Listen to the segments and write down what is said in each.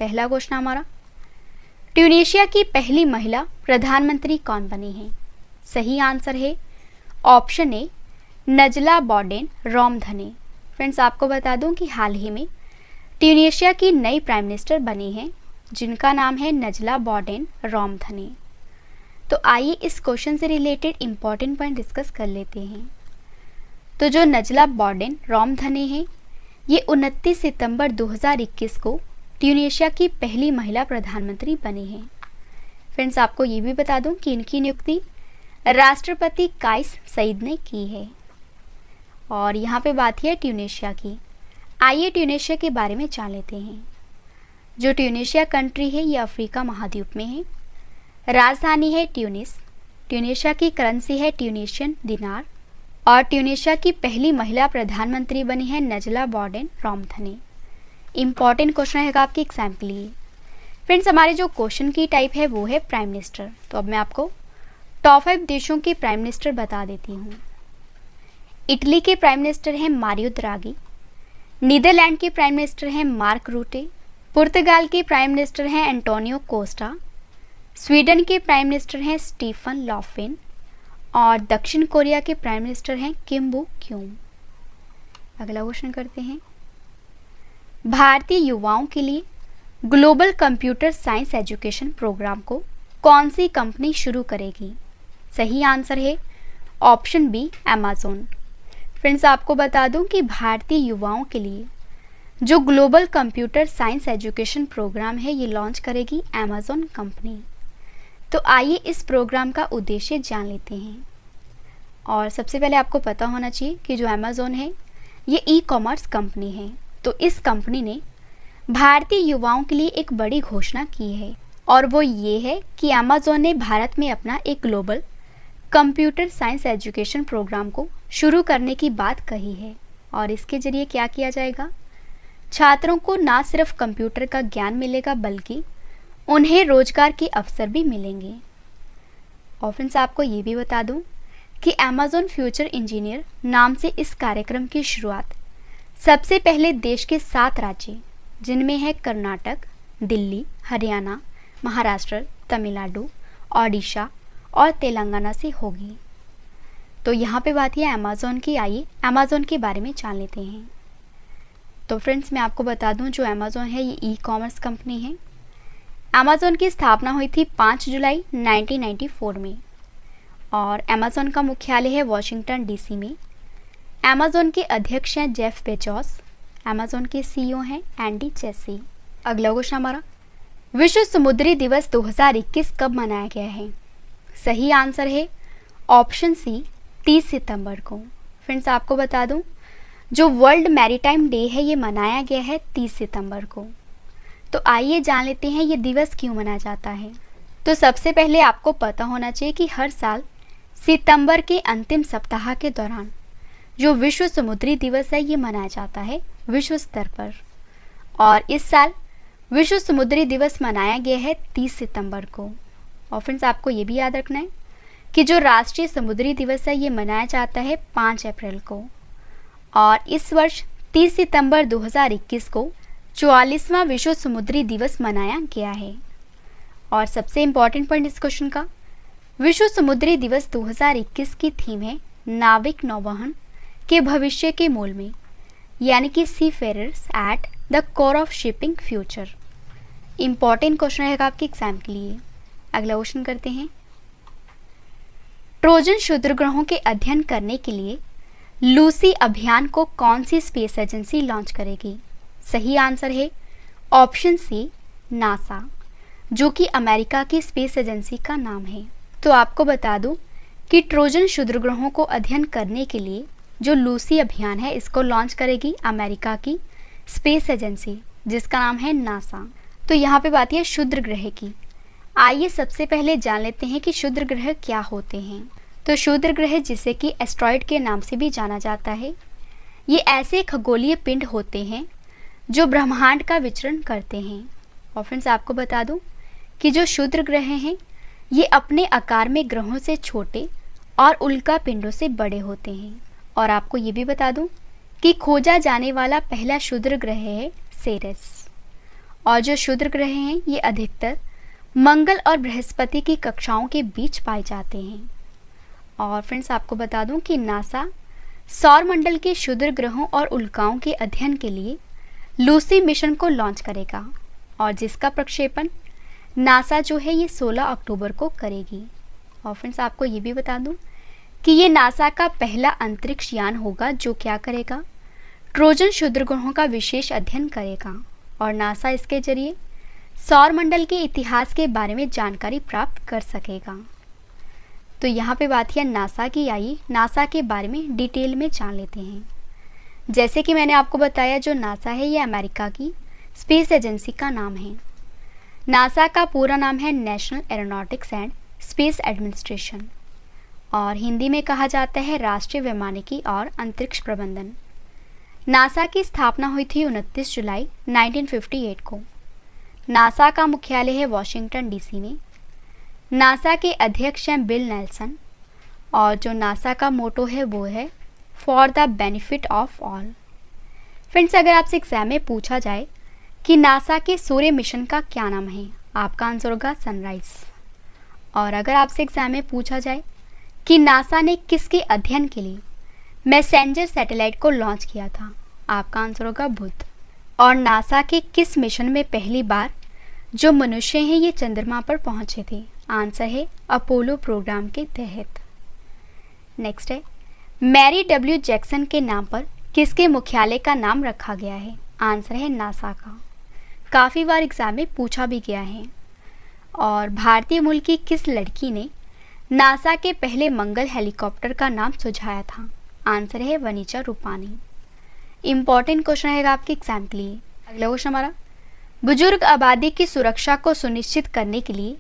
पहला क्वेश्चन हमारा, ट्यूनीशिया की पहली महिला प्रधानमंत्री कौन बनी है? सही आंसर है ऑप्शन ए नजला बोर्डेन रोमधने। फ्रेंड्स, आपको बता दूं कि हाल ही में ट्यूनीशिया की नई प्राइम मिनिस्टर बनी है जिनका नाम है नजला बोर्डेन रोमधने। तो आइए इस क्वेश्चन से रिलेटेड इंपॉर्टेंट पॉइंट डिस्कस कर लेते हैं। तो जो नजला बोर्डेन रोमधने हैं, ये 29 सितंबर 2021 को ट्यूनीशिया की पहली महिला प्रधानमंत्री बनी है। फ्रेंड्स, आपको ये भी बता दूं कि इनकी नियुक्ति राष्ट्रपति काइस सईद ने की है। और यहाँ पे बात है ट्यूनीशिया की। आइए ट्यूनीशिया के बारे में जान लेते हैं। जो ट्यूनीशिया कंट्री है ये अफ्रीका महाद्वीप में है। राजधानी है ट्यूनिस। ट्यूनीशिया की करेंसी है ट्यूनीशियन दिनार। और ट्यूनीशिया की पहली महिला प्रधानमंत्री बनी है नजला बोर्डेन रोमधने। इंपॉर्टेंट क्वेश्चन रहेगा आपके एग्जाम के लिए। फ्रेंड्स, हमारे जो क्वेश्चन की टाइप है वो है प्राइम मिनिस्टर। तो अब मैं आपको टॉप 5 देशों के प्राइम मिनिस्टर बता देती हूँ। इटली के प्राइम मिनिस्टर हैं मारियो द्रागी। नीदरलैंड के प्राइम मिनिस्टर हैं मार्क रूटे। पुर्तगाल के प्राइम मिनिस्टर हैं एंटोनियो कोस्टा। स्वीडन के प्राइम मिनिस्टर हैं स्टीफन लॉफेन। और दक्षिण कोरिया के प्राइम मिनिस्टर हैं किम बू क्यूम। अगला क्वेश्चन करते हैं, भारतीय युवाओं के लिए global computer science education program को कौन सी कंपनी शुरू करेगी? सही आंसर है ऑप्शन बी अमेज़न। फ्रेंड्स, आपको बता दूं कि भारतीय युवाओं के लिए जो global computer science education program है ये लॉन्च करेगी अमेज़न कंपनी। तो आइए इस प्रोग्राम का उद्देश्य जान लेते हैं। और सबसे पहले आपको पता होना चाहिए कि जो अमेज़न है ये ई-कॉमर्स कंपनी है। तो इस कंपनी ने भारतीय युवाओं के लिए एक बड़ी घोषणा की है और वो ये है कि अमेज़न ने भारत में अपना एक global computer science education program को शुरू करने की बात कही है। और इसके जरिए क्या किया जाएगा, छात्रों को ना सिर्फ कंप्यूटर का ज्ञान मिलेगा बल्कि उन्हें रोजगार के अवसर भी मिलेंगे। और फ्रेंड्स, आपको ये भी बता दूं कि अमेज़न फ्यूचर इंजीनियर नाम से इस कार्यक्रम की शुरुआत सबसे पहले देश के 7 राज्य जिनमें है कर्नाटक, दिल्ली, हरियाणा, महाराष्ट्र, तमिलनाडु, ओडिशा और तेलंगाना से होगी। तो यहाँ पे बात है अमेज़न की। आइए अमेज़न के बारे में जान लेते हैं। तो फ्रेंड्स, मैं आपको बता दूं जो अमेज़न है ये ई-कॉमर्स कंपनी है। अमेज़न की स्थापना हुई थी 5 जुलाई 1994 में और अमेज़न का मुख्यालय है वॉशिंगटन डीसी में। अमेज़न के अध्यक्ष हैं जेफ बेजोस। अमेज़न के सीईओ हैं एंडी चेसी। अगला क्वेश्चन हमारा, विश्व समुद्री दिवस 2021 कब मनाया गया है? सही आंसर है ऑप्शन सी 30 सितंबर को। फ्रेंड्स, आपको बता दूं जो वर्ल्ड मैरीटाइम डे है ये मनाया गया है 30 सितंबर को। तो आइए जान लेते हैं ये दिवस क्यों मनाया जाता है। तो सबसे पहले आपको पता होना चाहिए कि हर साल सितंबर के अंतिम सप्ताह के दौरान जो विश्व समुद्री दिवस है ये मनाया जाता है विश्व स्तर पर। और इस साल विश्व समुद्री दिवस मनाया गया है 30 सितंबर को। और फ्रेंड्स, आपको ये भी याद रखना है कि जो राष्ट्रीय समुद्री दिवस है ये मनाया जाता है 5 अप्रैल को। और इस वर्ष 30 सितंबर 2021 को 44वां विश्व समुद्री दिवस मनाया गया है। और सबसे इम्पॉर्टेंट पॉइंट इस क्वेश्चन का, विश्व समुद्री दिवस 2021 की थीम है नाविक नौवहन के भविष्य के मूल में, यानी कि seafarers at the core of shipping future. Important question रहेगा आपके एग्जाम के लिए। अगला क्वेश्चन करते हैं, ट्रोजन क्षुद्रग्रहों के अध्ययन करने के लिए लूसी अभियान को कौन सी स्पेस एजेंसी लॉन्च करेगी? सही आंसर है ऑप्शन सी नासा, जो कि अमेरिका की स्पेस एजेंसी का नाम है। तो आपको बता दूं कि ट्रोजन क्षुद्रग्रहों को अध्ययन करने के लिए जो लूसी अभियान है इसको लॉन्च करेगी अमेरिका की स्पेस एजेंसी जिसका नाम है नासा। तो यहाँ पे बात है क्षुद्र ग्रह की। आइए सबसे पहले जान लेते हैं कि क्षुद्र ग्रह क्या होते हैं। तो क्षुद्र ग्रह, जिसे कि एस्ट्रॉइड के नाम से भी जाना जाता है, ये ऐसे खगोलीय पिंड होते हैं जो ब्रह्मांड का विचरण करते हैं। और फ्रेंड्स, आपको बता दूं कि जो क्षुद्र ग्रह हैं ये अपने आकार में ग्रहों से छोटे और उल्का पिंडों से बड़े होते हैं। और आपको ये भी बता दूं कि खोजा जाने वाला पहला क्षुद्र ग्रह है सेरेस। और जो क्षुद्र ग्रह हैं ये अधिकतर मंगल और बृहस्पति की कक्षाओं के बीच पाए जाते हैं। और फ्रेंड्स आपको बता दूं कि नासा सौर मंडल के क्षुद्र ग्रहों और उल्काओं के अध्ययन के लिए लूसी मिशन को लॉन्च करेगा और जिसका प्रक्षेपण नासा जो है ये 16 अक्टूबर को करेगी। और फ्रेंड्स आपको ये भी बता दूं कि ये नासा का पहला अंतरिक्ष यान होगा जो क्या करेगा, ट्रोजन क्षुद्र ग्रहों का विशेष अध्ययन करेगा और नासा इसके जरिए सौर मंडल के इतिहास के बारे में जानकारी प्राप्त कर सकेगा। तो यहाँ पे बात है नासा की। आई नासा के बारे में डिटेल में जान लेते हैं। जैसे कि मैंने आपको बताया जो नासा है ये अमेरिका की स्पेस एजेंसी का नाम है। नासा का पूरा नाम है national aeronautics and space administration और हिंदी में कहा जाता है राष्ट्रीय वैमानिकी और अंतरिक्ष प्रबंधन। नासा की स्थापना हुई थी 29 जुलाई 1958 को। नासा का मुख्यालय है वॉशिंगटन डीसी में। नासा के अध्यक्ष हैं बिल नेल्सन और जो नासा का मोटो है वो है for the benefit of all. Friends अगर आपसे एग्जाम में पूछा जाए कि नासा के सूर्य मिशन का क्या नाम है, आपका आंसर होगा सनराइज। और अगर आपसे एग्जाम में पूछा जाए कि नासा ने किसके अध्ययन के लिए मैसेंजर सैटेलाइट को लॉन्च किया था, आपका आंसर होगा बुध। और नासा के किस मिशन में पहली बार जो मनुष्य हैं ये चंद्रमा पर पहुंचे थे, आंसर है अपोलो प्रोग्राम के तहत। नेक्स्ट है मैरी डब्ल्यू जैक्सन के नाम पर किसके मुख्यालय का नाम रखा गया है, आंसर है नासा का। काफ़ी बार एग्जाम में पूछा भी गया है। और भारतीय मूल की किस लड़की ने नासा के पहले मंगल हेलीकॉप्टर का नाम सुझाया था, आंसर है वनीचा रूपानी। इंपॉर्टेंट क्वेश्चन रहेगा आपके एग्जाम के लिए। अगला क्वेश्चन हमारा, बुजुर्ग आबादी की सुरक्षा को सुनिश्चित करने के लिए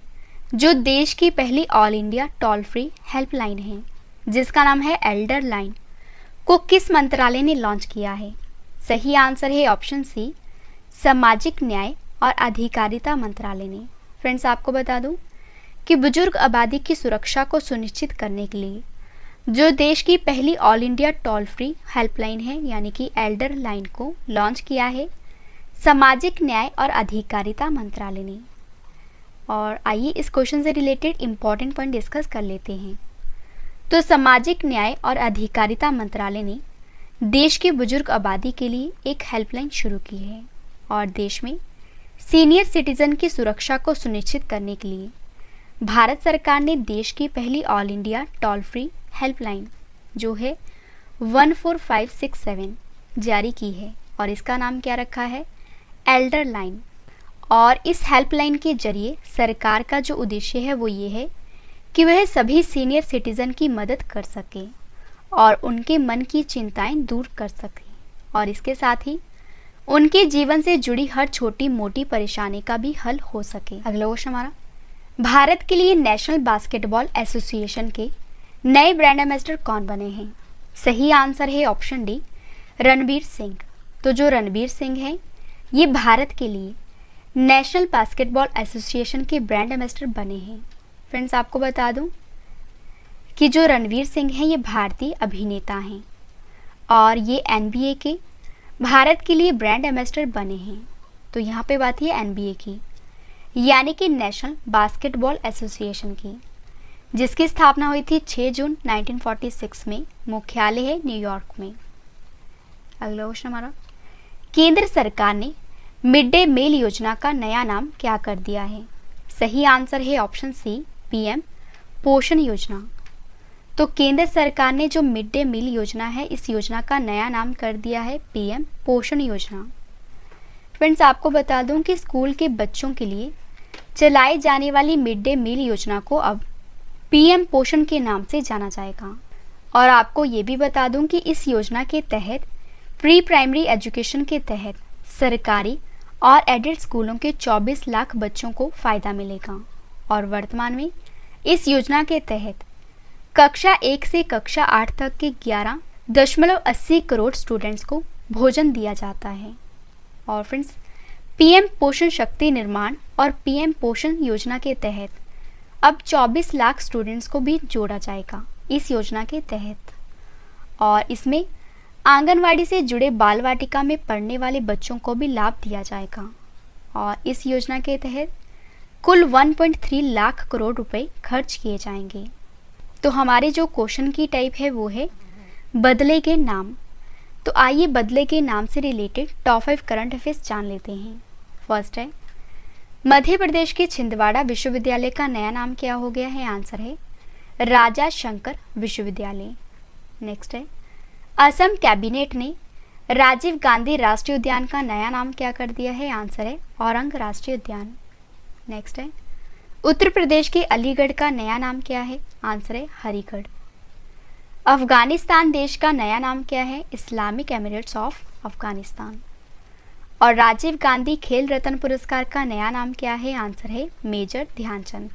जो देश की पहली all India toll free helpline है जिसका नाम है एल्डर लाइन को किस मंत्रालय ने लॉन्च किया है, सही आंसर है ऑप्शन सी सामाजिक न्याय और अधिकारिता मंत्रालय ने। फ्रेंड्स आपको बता दूं कि बुजुर्ग आबादी की सुरक्षा को सुनिश्चित करने के लिए जो देश की पहली all India toll free helpline है यानी कि एल्डर लाइन को लॉन्च किया है सामाजिक न्याय और अधिकारिता मंत्रालय ने। और आइए इस क्वेश्चन से रिलेटेड इंपॉर्टेंट पॉइंट डिस्कस कर लेते हैं। तो सामाजिक न्याय और अधिकारिता मंत्रालय ने देश की बुजुर्ग आबादी के लिए एक हेल्पलाइन शुरू की है और देश में सीनियर सिटीजन की सुरक्षा को सुनिश्चित करने के लिए भारत सरकार ने देश की पहली all India toll free helpline जो है 14567 जारी की है और इसका नाम क्या रखा है, एल्डर लाइन। और इस हेल्पलाइन के जरिए सरकार का जो उद्देश्य है वो ये है कि वह सभी सीनियर सिटीजन की मदद कर सके और उनके मन की चिंताएं दूर कर सके और इसके साथ ही उनके जीवन से जुड़ी हर छोटी मोटी परेशानी का भी हल हो सके। अगला क्वेश्चन हमारा, भारत के लिए नेशनल बास्केटबॉल एसोसिएशन के नए ब्रांड एम्बेसडर कौन बने हैं, सही आंसर है ऑप्शन डी रणबीर सिंह। तो जो रणबीर सिंह हैं ये भारत के लिए नेशनल बास्केटबॉल एसोसिएशन के ब्रांड एम्बेसडर बने हैं। फ्रेंड्स आपको बता दूं कि जो रणवीर सिंह हैं ये भारतीय अभिनेता हैं और ये NBA के भारत के लिए ब्रांड एम्बेसडर बने हैं। तो यहाँ पे बात है NBA की यानी कि नेशनल बास्केटबॉल एसोसिएशन की जिसकी स्थापना हुई थी 6 जून 1946 में, मुख्यालय है न्यूयॉर्क में। अगला क्वेश्चन हमारा, केंद्र सरकार ने मिड डे मील योजना का नया नाम क्या कर दिया है, सही आंसर है ऑप्शन सी PM पोषण योजना। तो केंद्र सरकार ने जो मिड डे मील योजना है इस योजना का नया नाम कर दिया है PM पोषण योजना। फ्रेंड्स आपको बता दूं कि स्कूल के बच्चों के लिए चलाई जाने वाली मिड डे मील योजना को अब PM पोषण के नाम से जाना जाएगा। और आपको ये भी बता दूं कि इस योजना के तहत प्री प्राइमरी एजुकेशन के तहत सरकारी और एडेड स्कूलों के 24 लाख बच्चों को फ़ायदा मिलेगा और वर्तमान में इस योजना के तहत कक्षा 1 से कक्षा 8 तक के 11.80 करोड़ स्टूडेंट्स को भोजन दिया जाता है। और फ्रेंड्स PM पोषण शक्ति निर्माण और PM पोषण योजना के तहत अब 24 लाख स्टूडेंट्स को भी जोड़ा जाएगा इस योजना के तहत। और इसमें आंगनवाड़ी से जुड़े बाल वाटिका में पढ़ने वाले बच्चों को भी लाभ दिया जाएगा। और इस योजना के तहत कुल 1.3 लाख करोड़ रुपए खर्च किए जाएंगे। तो हमारे जो क्वेश्चन की टाइप है वो है बदले के नाम। तो आइए बदले के नाम से रिलेटेड टॉप 5 करंट अफेयर्स जान लेते हैं। फर्स्ट है, मध्य प्रदेश के छिंदवाड़ा विश्वविद्यालय का नया नाम क्या हो गया है? आंसर है राजा शंकर विश्वविद्यालय। नेक्स्ट है, असम कैबिनेट ने राजीव गांधी राष्ट्रीय उद्यान का नया नाम क्या कर दिया है? आंसर है औरंग राष्ट्रीय उद्यान। नेक्स्ट है, उत्तर प्रदेश के अलीगढ़ का नया नाम क्या है? आंसर है हरिगढ़। अफगानिस्तान देश का नया नाम क्या है? Islamic Emirates of Afghanistan. और राजीव गांधी खेल रत्न पुरस्कार का नया नाम क्या है? आंसर है मेजर ध्यानचंद।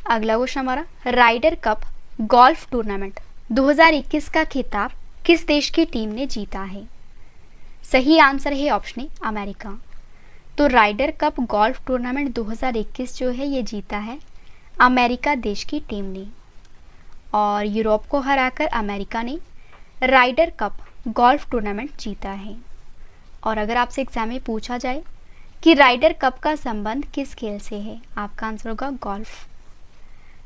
अगला क्वेश्चन हमारा, राइडर कप गोल्फ टूर्नामेंट 2021 का खिताब किस देश की टीम ने जीता है? सही आंसर है ऑप्शन ए अमेरिका। तो राइडर कप गोल्फ टूर्नामेंट 2021 जो है ये जीता है अमेरिका देश की टीम ने। और यूरोप को हराकर अमेरिका ने राइडर कप गोल्फ टूर्नामेंट जीता है। और अगर आपसे एग्जाम में पूछा जाए कि राइडर कप का संबंध किस खेल से है, आपका आंसर होगा गोल्फ।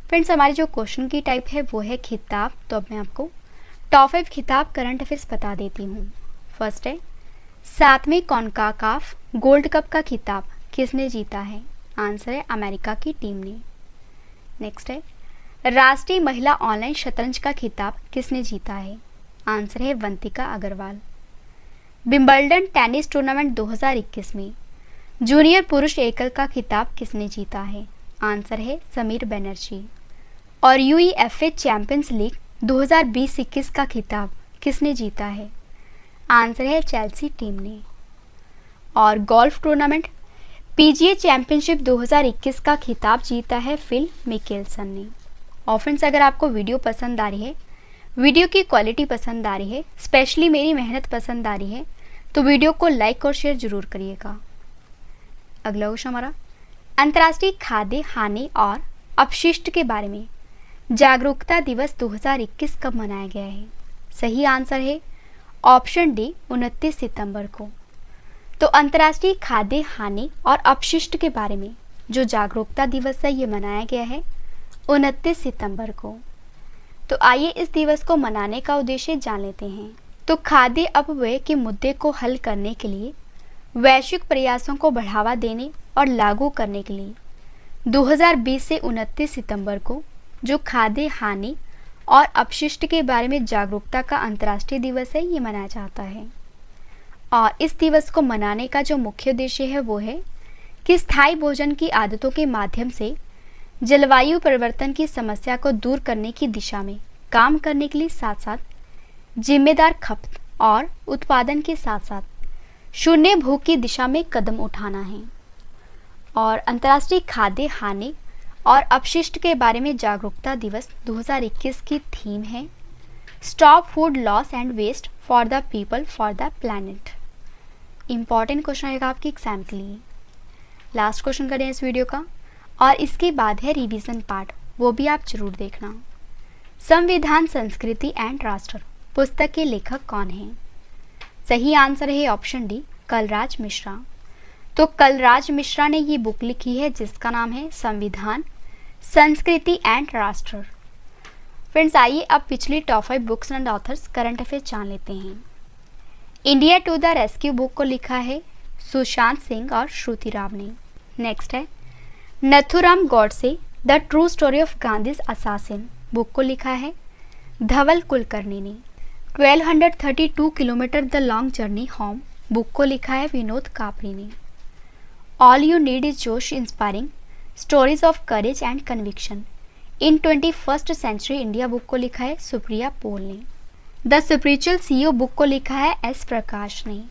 फ्रेंड्स, हमारी जो क्वेश्चन की टाइप है वो है खिताब। तो अब मैं आपको टॉप 5 खिताब करंट अफेयर्स बता देती हूँ। फर्स्ट है, 7वें कॉन्काकाफ गोल्ड कप का खिताब किसने जीता है? आंसर है अमेरिका की टीम ने। नेक्स्ट है, राष्ट्रीय महिला ऑनलाइन शतरंज का खिताब किसने जीता है? आंसर है Vantika Agrawal. Wimbledon tennis tournament 2021 में जूनियर पुरुष एकल का खिताब किसने जीता है? आंसर है समीर बनर्जी। और यूईएफए चैंपियंस लीग 2020-21 का खिताब किसने जीता है? आंसर है चेल्सी टीम ने। और गोल्फ टूर्नामेंट पीजीए चैंपियनशिप 2021 का खिताब जीता है फिल मिकेल्सन ने। और फ्रेंड्स, अगर आपको वीडियो पसंद आ रही है, वीडियो की क्वालिटी पसंद आ रही है, स्पेशली मेरी मेहनत पसंद आ रही है, तो वीडियो को लाइक और शेयर जरूर करिएगा। अगला क्वेश्चन हमारा, अंतर्राष्ट्रीय खाद्य हानि और अपशिष्ट के बारे में जागरूकता दिवस 2021 कब मनाया गया है? सही आंसर है ऑप्शन डी 29 सितंबर को। तो अंतर्राष्ट्रीय खाद्य हानि और अपशिष्ट के बारे में जो जागरूकता दिवस है ये मनाया गया है 29 सितंबर को। तो आइए इस दिवस को मनाने का उद्देश्य जान लेते हैं। तो खाद्य अपव्यय के मुद्दे को हल करने के लिए वैश्विक प्रयासों को बढ़ावा देने और लागू करने के लिए 2020 से 29 सितंबर को जो खाद्य हानि और अपशिष्ट के बारे में जागरूकता का अंतर्राष्ट्रीय दिवस है ये मनाया जाता है। और इस दिवस को मनाने का जो मुख्य उद्देश्य है वो है कि स्थायी भोजन की आदतों के माध्यम से जलवायु परिवर्तन की समस्या को दूर करने की दिशा में काम करने के लिए साथ साथ जिम्मेदार खपत और उत्पादन के साथ साथ शून्य भूख की दिशा में कदम उठाना है। और अंतर्राष्ट्रीय खाद्य हानि और अपशिष्ट के बारे में जागरूकता दिवस 2021 की थीम है stop food loss and waste for the people for the planet. Important question रहेगा आपके एग्जाम के लिए। लास्ट क्वेश्चन करें इस वीडियो का और इसके बाद है रिवीजन पार्ट, वो भी आप जरूर देखना। संविधान संस्कृति एंड राष्ट्र पुस्तक के लेखक कौन हैं? सही आंसर है ऑप्शन डी कलराज मिश्रा। तो कलराज मिश्रा ने ये बुक लिखी है जिसका नाम है संविधान संस्कृति एंड राष्ट्र। फ्रेंड्स, आइए अब पिछली top 5 books and authors current affairs जान लेते हैं। India to the rescue book को लिखा है सुशांत सिंह और श्रुति राव ने। नेक्स्ट है Nathuram Godse the true story of Gandhi's assassin book को लिखा है धवल कुलकर्णी ने। 1232 kilometre the long journey home book को लिखा है विनोद कापरी ने। All you need is josh inspiring stories of courage and conviction in 21st century India book को लिखा है सुप्रिया पोल ने। द स्पिरिचुअल सीईओ बुक को लिखा है एस प्रकाश ने।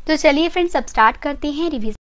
तो चलिए फ्रेंड्स अब स्टार्ट करते हैं रिवीजन।